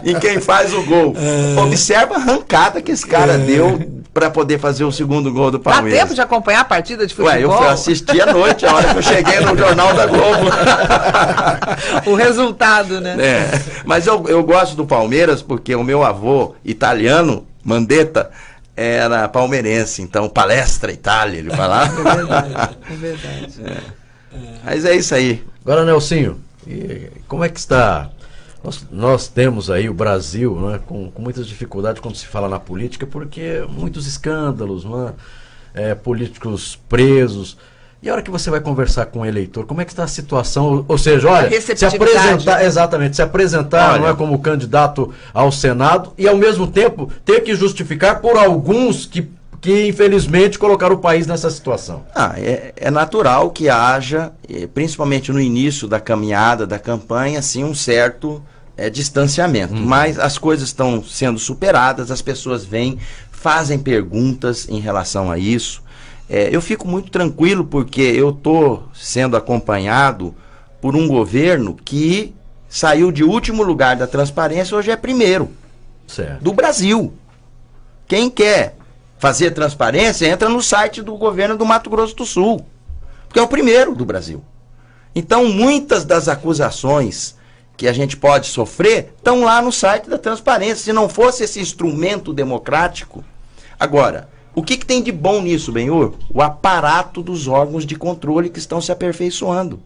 em quem faz o gol. Observa a arrancada que esse cara deu para poder fazer o segundo gol do Palmeiras. Dá tempo de acompanhar a partida de futebol? Eu assisti à noite, a hora que eu cheguei no Jornal da Globo. O resultado, né? Mas eu gosto do Palmeiras porque o meu avô italiano, Mandetta, era palmeirense. Então, palestra Itália, ele falava. É verdade. Mas é isso aí. Agora, Nelsinho, como é que está... Nós temos aí o Brasil, né, com muitas dificuldades quando se fala na política, porque muitos escândalos, né, políticos presos. E a hora que você vai conversar com o eleitor, como é que está a situação? Ou seja, olha, se apresentar, exatamente, se apresentar, olha, não é como candidato ao Senado e ao mesmo tempo ter que justificar por alguns que infelizmente colocaram o país nessa situação. É natural que haja, principalmente no início da caminhada, da campanha, assim, um certo distanciamento. Mas as coisas estão sendo superadas, as pessoas vêm, fazem perguntas em relação a isso. Eu fico muito tranquilo porque eu estou sendo acompanhado por um governo que saiu de último lugar da transparência, hoje é primeiro. Certo. Do Brasil. Quem quer fazer transparência, entra no site do governo do Mato Grosso do Sul, porque é o primeiro do Brasil. Então, muitas das acusações que a gente pode sofrer estão lá no site da transparência. Se não fosse esse instrumento democrático... Agora, O que tem de bom nisso, Benhur? O aparato dos órgãos de controle que estão se aperfeiçoando.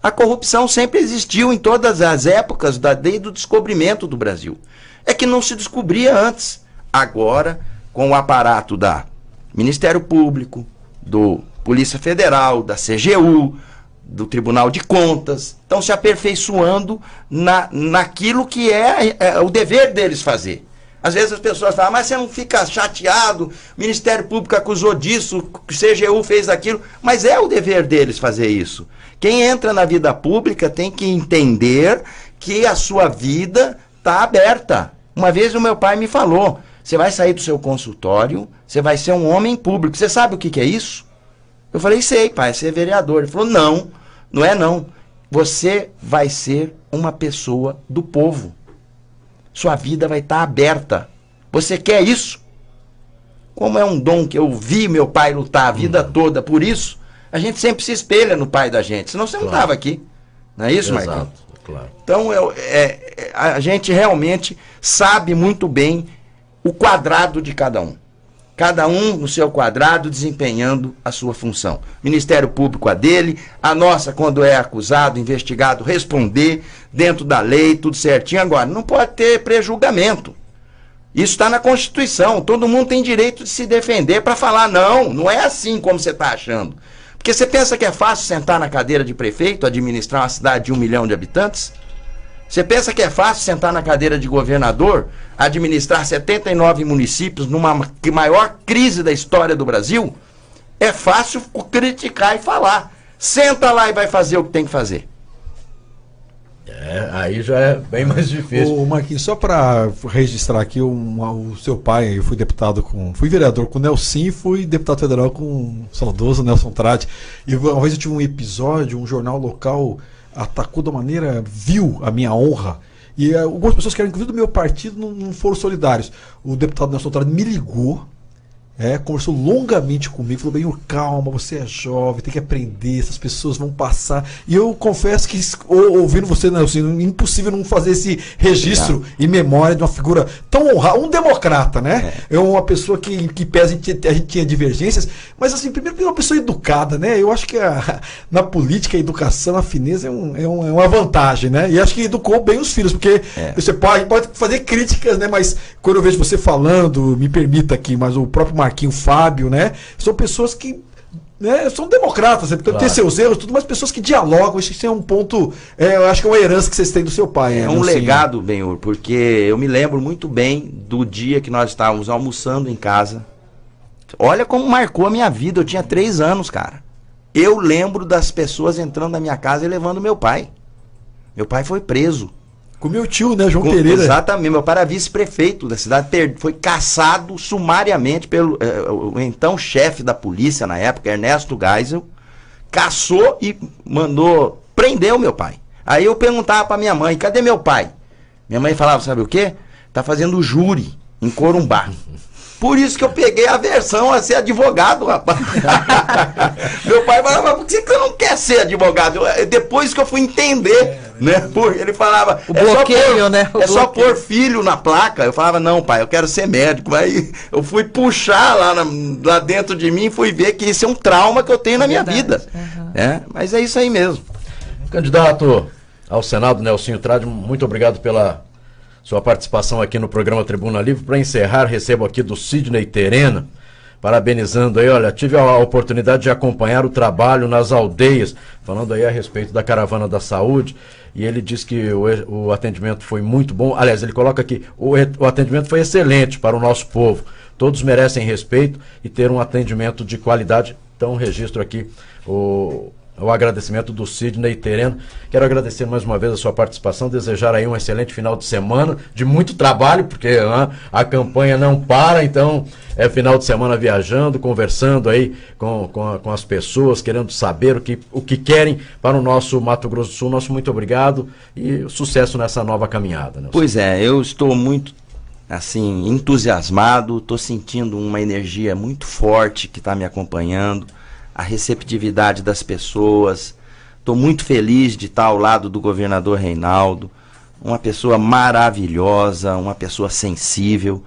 A corrupção sempre existiu em todas as épocas, desde o descobrimento do Brasil. É que não se descobria antes. Agora, com o aparato da Ministério Público, do Polícia Federal, da CGU, do Tribunal de Contas, estão se aperfeiçoando naquilo que é o dever deles fazer. Às vezes as pessoas falam, mas você não fica chateado, o Ministério Público acusou disso, o CGU fez aquilo, mas é o dever deles fazer isso. Quem entra na vida pública tem que entender que a sua vida está aberta. Uma vez o meu pai me falou, você vai sair do seu consultório, você vai ser um homem público. Você sabe o que é isso? Eu falei, sei, pai, você é vereador. Ele falou, não é não. Você vai ser uma pessoa do povo. Sua vida vai estar aberta. Você quer isso? Como é um dom que eu vi meu pai lutar a vida toda por isso, a gente sempre se espelha no pai da gente. Senão você não estava aqui. Não é isso, Marquinhos? Exato, claro. Então, a gente realmente sabe muito bem o quadrado de cada um. Cada um no seu quadrado desempenhando a sua função. Ministério Público a dele, a nossa, quando é acusado, investigado, responder dentro da lei, tudo certinho. Agora, não pode ter prejulgamento. Isso está na Constituição. Todo mundo tem direito de se defender para falar, não é assim como você está achando. Porque você pensa que é fácil sentar na cadeira de prefeito, administrar uma cidade de 1 milhão de habitantes? Você pensa que é fácil sentar na cadeira de governador, administrar 79 municípios numa maior crise da história do Brasil? É fácil criticar e falar. Senta lá e vai fazer o que tem que fazer. Aí já é bem mais difícil. Ô, Marquinhos, só para registrar aqui, o seu pai, eu fui vereador com o Nelson e fui deputado federal com o saudoso Nelson Trade. E uma vez eu tive um episódio, um jornal local atacou de uma maneira vil a minha honra. E algumas pessoas que eram inclusive do meu partido não foram solidários. O deputado Nelson Trade me ligou, conversou longamente comigo, falou, bem, calma, você é jovem, tem que aprender, essas pessoas vão passar. E eu confesso que, ouvindo você, Nelson, impossível não fazer esse registro em memória de uma figura tão honrada, um democrata, né? É uma pessoa que pesa, a gente tinha divergências, mas assim, primeiro, uma pessoa educada, né? Eu acho que na política, a educação, a fineza é uma vantagem, né? E acho que educou bem os filhos, porque você pode fazer críticas, né? Mas quando eu vejo você falando, me permita aqui, mas o próprio Marquinhos, Fábio, né? São pessoas que são democratas, claro. Tem seus erros, tudo, mas pessoas que dialogam. Isso é um ponto, eu acho que é uma herança que vocês têm do seu pai. É um legado, Benhur, porque eu me lembro muito bem do dia que nós estávamos almoçando em casa. Olha como marcou a minha vida, eu tinha 3 anos, cara. Eu lembro das pessoas entrando na minha casa e levando meu pai. Meu pai foi preso. Com meu tio, né, João Pereira. Exatamente, meu pai era vice-prefeito da cidade, foi cassado sumariamente pelo o então chefe da polícia na época, Ernesto Geisel, caçou e mandou prender o meu pai. Aí eu perguntava pra minha mãe, cadê meu pai? Minha mãe falava, sabe o quê? Tá fazendo júri em Corumbá. Por isso que eu peguei a versão a ser advogado, rapaz. Meu pai falava, por que você não quer ser advogado? Depois que eu fui entender, né? Porque ele falava, só pôr filho na placa. Eu falava, não, pai, eu quero ser médico. Aí eu fui puxar lá dentro de mim e fui ver que isso é um trauma que eu tenho na minha vida. Mas é isso aí mesmo. Candidato ao Senado, Nelsinho Trade, muito obrigado pela sua participação aqui no programa Tribuna Livre. Para encerrar, recebo aqui do Sidney Terena, parabenizando aí, olha, tive a oportunidade de acompanhar o trabalho nas aldeias, falando aí a respeito da Caravana da Saúde, e ele diz que o atendimento foi muito bom. Aliás, ele coloca aqui, o atendimento foi excelente para o nosso povo. Todos merecem respeito e ter um atendimento de qualidade. Então, registro aqui o agradecimento do Sidney Terena. Quero agradecer mais uma vez a sua participação, desejar aí um excelente final de semana, de muito trabalho, porque a campanha não para, então é final de semana viajando, conversando aí com as pessoas, querendo saber o que querem para o nosso Mato Grosso do Sul. Nosso muito obrigado e sucesso nessa nova caminhada, né? Pois é, eu estou muito assim, entusiasmado, estou sentindo uma energia muito forte que está me acompanhando, a receptividade das pessoas. Estou muito feliz de estar ao lado do governador Reinaldo, uma pessoa maravilhosa, uma pessoa sensível.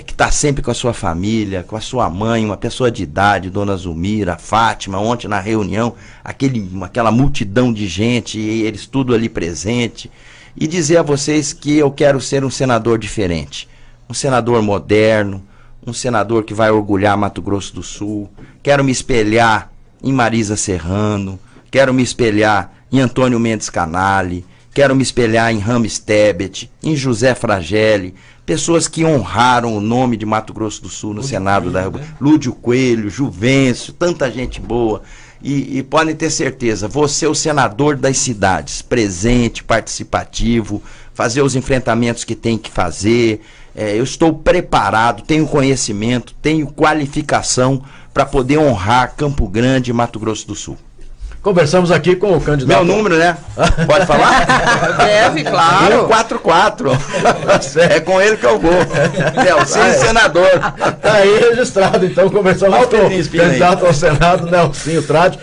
que está sempre com a sua família, com a sua mãe, uma pessoa de idade, Dona Zulmira, Fátima, ontem na reunião, aquela multidão de gente, e eles tudo ali presente, e dizer a vocês que eu quero ser um senador diferente, um senador moderno, um senador que vai orgulhar Mato Grosso do Sul, quero me espelhar em Marisa Serrano, quero me espelhar em Antônio Mendes Canali, quero me espelhar em Rames Tebet, em José Fragelli, pessoas que honraram o nome de Mato Grosso do Sul no Senado da República. Lúdio Coelho, Juvencio, tanta gente boa. E podem ter certeza, vou ser o senador das cidades, presente, participativo, fazer os enfrentamentos que tem que fazer. Eu estou preparado, tenho conhecimento, tenho qualificação para poder honrar Campo Grande e Mato Grosso do Sul. Conversamos aqui com o candidato... Meu número, né? Pode falar? Deve, claro. 144. É com ele que eu vou. Nelsinho, senador. Tá aí registrado, então, conversamos com o candidato ao Senado, Nelsinho Trade.